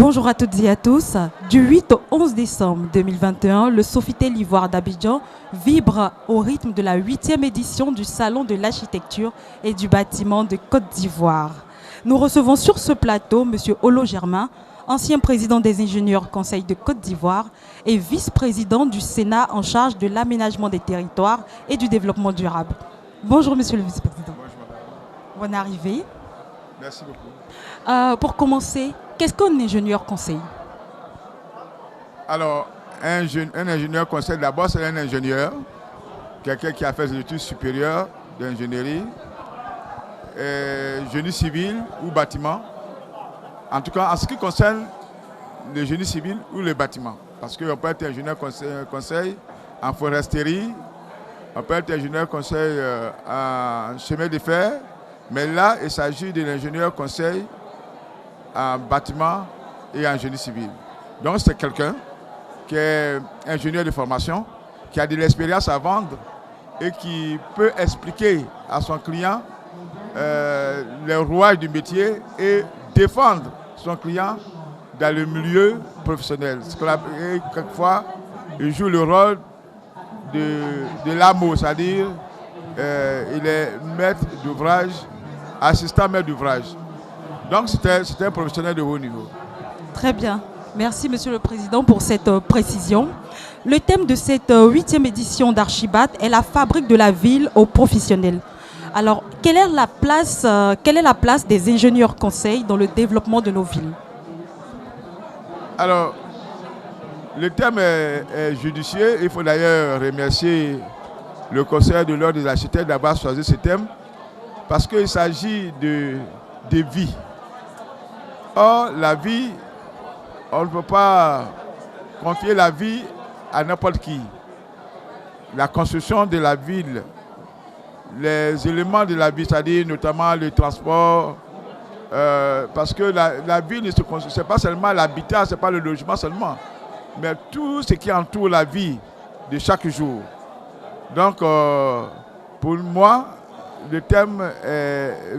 Bonjour à toutes et à tous. Du 8 au 11 décembre 2021, le Sofitel Ivoire d'Abidjan vibre au rythme de la 8e édition du Salon de l'architecture et du bâtiment de Côte d'Ivoire. Nous recevons sur ce plateau M. Olo Germain, ancien président des ingénieurs Conseil de Côte d'Ivoire et vice-président du Sénat en charge de l'aménagement des territoires et du développement durable. Bonjour Monsieur le vice-président. Bonjour madame. Bonne arrivée. Merci beaucoup. Pour commencer, qu'est-ce qu'un ingénieur conseil? Alors, un ingénieur conseil, d'abord, c'est un ingénieur, quelqu'un qui a fait des études supérieures d'ingénierie, génie civil ou bâtiment. En tout cas, en ce qui concerne le génie civil ou le bâtiment. Parce qu'on peut être ingénieur conseil en foresterie, on peut être ingénieur conseil en chemin de fer, mais là, il s'agit de l'ingénieur conseil en bâtiment et en génie civil. Donc, c'est quelqu'un qui est ingénieur de formation, qui a de l'expérience à vendre et qui peut expliquer à son client les rouages du métier et défendre son client dans le milieu professionnel. Et quelquefois, il joue le rôle de l'AMO, c'est-à-dire il est maître d'ouvrage, assistant maître d'ouvrage. Donc c'est un professionnel de haut niveau. Très bien. Merci Monsieur le Président pour cette précision. Le thème de cette 8e édition d'Archibat est la fabrique de la ville aux professionnels. Alors, quelle est la place des ingénieurs conseils dans le développement de nos villes? Alors, le thème est judicieux. Il faut d'ailleurs remercier le Conseil de l'Ordre des architectes d'avoir choisi ce thème parce qu'il s'agit de vie. Or, la vie, on ne peut pas confier la vie à n'importe qui. La construction de la ville, les éléments de la vie, c'est-à-dire notamment le transport, parce que la ville ne se construit, c'est pas seulement l'habitat, c'est pas le logement seulement, mais tout ce qui entoure la vie de chaque jour. Donc, pour moi, le thème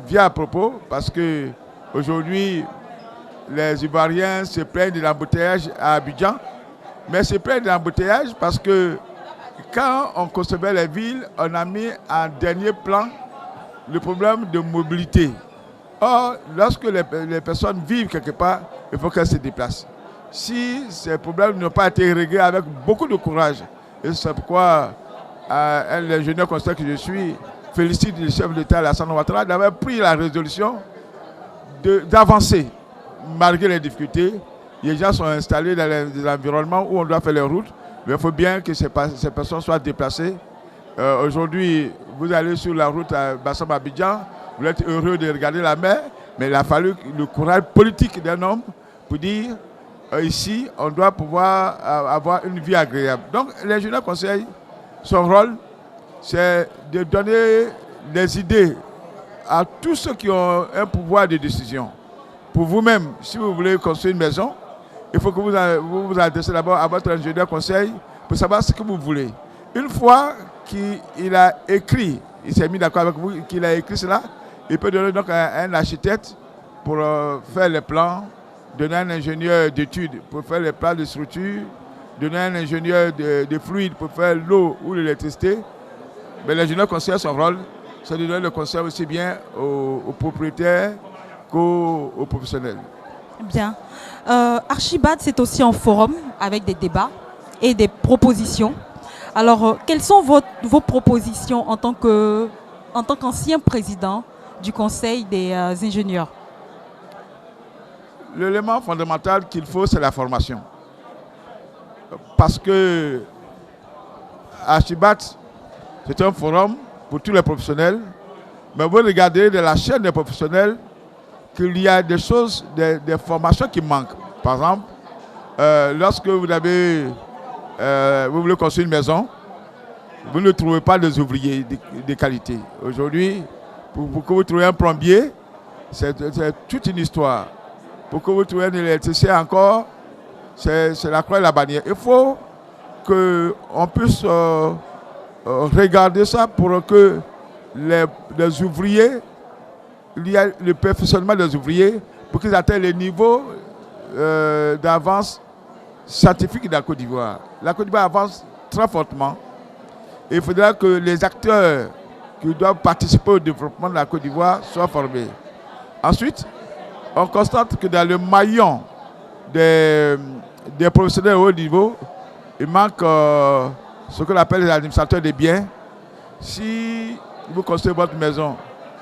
vient à propos parce que aujourd'hui, les Ivoiriens se plaignent de l'embouteillage à Abidjan, mais se plaignent de l'embouteillage parce que quand on concevait les villes, on a mis en dernier plan le problème de mobilité. Or, lorsque les personnes vivent quelque part, il faut qu'elles se déplacent. Si ces problèmes n'ont pas été réglés avec beaucoup de courage, et c'est pourquoi l'ingénieur conseil que je suis félicite le chef d'État Alassane Ouattara d'avoir pris la résolution d'avancer malgré les difficultés. Les gens sont installés dans des environnements où on doit faire les routes, mais il faut bien que ces personnes soient déplacées. Aujourd'hui, vous allez sur la route à Bassam-Abidjan, vous êtes heureux de regarder la mer, mais il a fallu le courage politique d'un homme pour dire ici, on doit pouvoir avoir une vie agréable. Donc, l'ingénieur conseil, son rôle, c'est de donner des idées à tous ceux qui ont un pouvoir de décision. Pour vous-même, si vous voulez construire une maison, il faut que vous vous adressez d'abord à votre ingénieur conseil pour savoir ce que vous voulez. Une fois qu'il a écrit, il s'est mis d'accord avec vous, qu'il a écrit cela, il peut donner donc un architecte pour faire les plans, donner un ingénieur d'études pour faire les plans de structure, donner un ingénieur de fluide pour faire l'eau ou l'électricité. Mais l'ingénieur conseil, son rôle, c'est de donner le conseil aussi bien aux propriétaires qu'aux professionnels. Bien. Archibat, c'est aussi un forum avec des débats et des propositions. Alors, quelles sont vos propositions en tant qu'ancien président du Conseil des ingénieurs? L'élément fondamental qu'il faut, c'est la formation. Parce que Archibat, c'est un forum pour tous les professionnels. Mais vous regardez de la chaîne des professionnels qu'il y a des choses, des formations qui manquent. Par exemple, lorsque vous voulez construire une maison, vous ne trouvez pas des ouvriers de qualité. Aujourd'hui, pour que vous trouviez un plombier, c'est toute une histoire. Pour que vous trouviez un électricien encore, c'est la croix et la bannière. Il faut qu'on puisse regarder ça pour que les ouvriers, il y a le perfectionnement des ouvriers pour qu'ils atteignent les niveaux d'avance scientifique de la Côte d'Ivoire. La Côte d'Ivoire avance très fortement. Il faudra que les acteurs qui doivent participer au développement de la Côte d'Ivoire soient formés. Ensuite, on constate que dans le maillon des professionnels au haut niveau, il manque ce qu'on appelle les administrateurs des biens. Si vous construisez votre maison,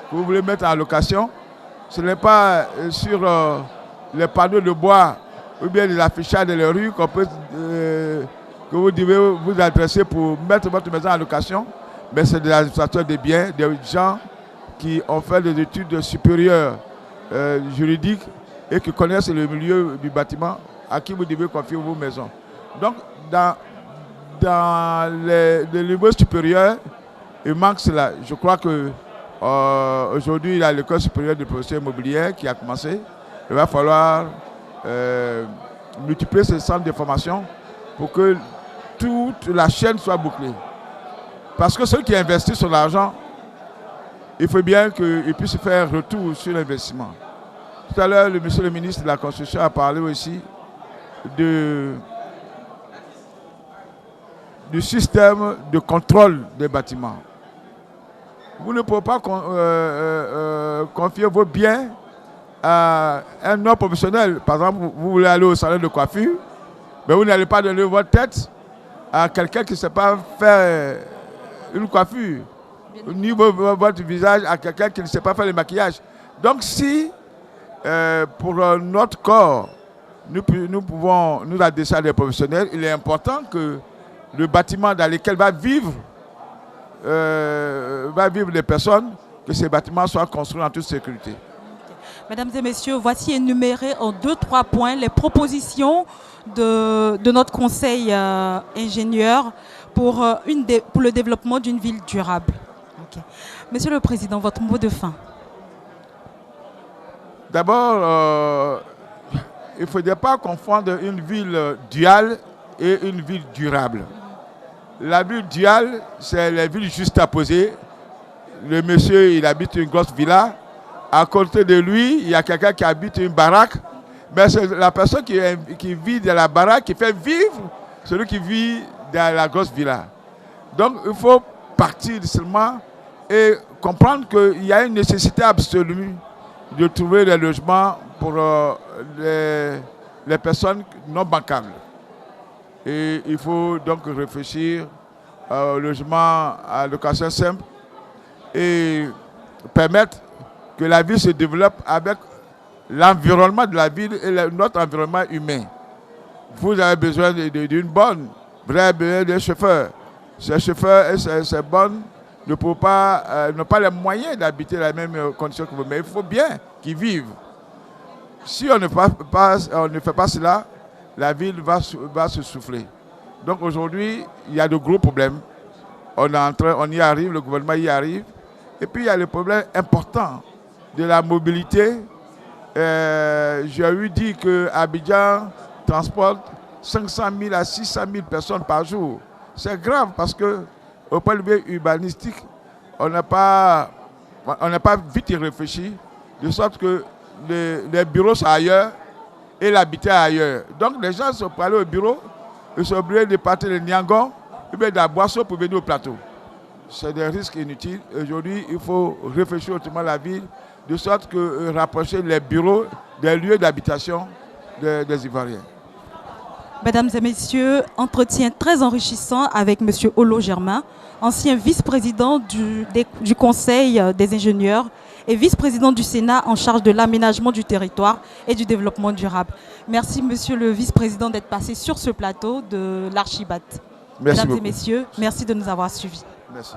que vous voulez mettre en location, ce n'est pas sur les panneaux de bois ou bien les affichages de la rue que vous devez vous adresser pour mettre votre maison en location, mais c'est des administrateurs des biens, des gens qui ont fait des études supérieures juridiques et qui connaissent le milieu du bâtiment à qui vous devez confier vos maisons. Donc, dans les niveaux supérieurs, il manque cela. Je crois que aujourd'hui, il y a l'école supérieure de profession immobilière qui a commencé. Il va falloir multiplier ces centres de formation pour que toute la chaîne soit bouclée. Parce que ceux qui investissent son argent, il faut bien qu'ils puissent faire retour sur l'investissement. Tout à l'heure, monsieur le ministre de la Construction a parlé aussi du système de contrôle des bâtiments. Vous ne pouvez pas confier vos biens à un non professionnel. Par exemple, vous voulez aller au salon de coiffure, mais vous n'allez pas donner votre tête à quelqu'un qui ne sait pas faire une coiffure, ni votre visage à quelqu'un qui ne sait pas faire le maquillage. Donc si, pour notre corps, nous pouvons nous adresser à des professionnels, il est important que le bâtiment dans lequel va vivre les personnes, que ces bâtiments soient construits en toute sécurité. Mesdames et messieurs, voici énumérées en 2-3 points les propositions de notre conseil ingénieur pour le développement d'une ville durable. Okay. Monsieur le Président, votre mot de fin. D'abord, il ne faudrait pas confondre une ville duale et une ville durable. La ville duale, c'est la ville juste à poser. Le monsieur, il habite une grosse villa. À côté de lui, il y a quelqu'un qui habite une baraque. Mais c'est la personne qui vit dans la baraque qui fait vivre celui qui vit dans la grosse villa. Donc, il faut partir seulement et comprendre qu'il y a une nécessité absolue de trouver des logements pour les personnes non bancables. Et il faut donc réfléchir au logement à location simple et permettre que la ville se développe avec l'environnement de la ville et notre environnement humain. Vous avez besoin d'une bonne, vous avez besoin d'un chauffeur. Ces chauffeurs et ces bonnes n'ont pas les moyens d'habiter la même condition que vous, mais il faut bien qu'ils vivent. Si on ne fait pas cela, la ville va se souffler. Donc aujourd'hui, il y a de gros problèmes. On y arrive, le gouvernement y arrive. Et puis il y a le problème important de la mobilité. J'ai eu dit qu'Abidjan transporte 500 000 à 600 000 personnes par jour. C'est grave parce qu'au point de vue urbanistique, on n'a pas vite réfléchi, de sorte que les bureaux sont ailleurs et l'habitat ailleurs. Donc les gens sont pour aller au bureau, ils sont obligés de partir de Niangon ou bien de la Boisseau pour venir au plateau. C'est des risques inutiles. Aujourd'hui, il faut réfléchir autrement la ville, de sorte que rapprocher les bureaux des lieux d'habitation des Ivoiriens. Mesdames et messieurs, entretien très enrichissant avec M. Olo Germain, ancien vice-président du Conseil des ingénieurs et vice-président du Sénat en charge de l'aménagement du territoire et du développement durable. Merci, monsieur le vice-président, d'être passé sur ce plateau de l'Archibat. Merci Mesdames beaucoup. et messieurs, merci de nous avoir suivis. Merci.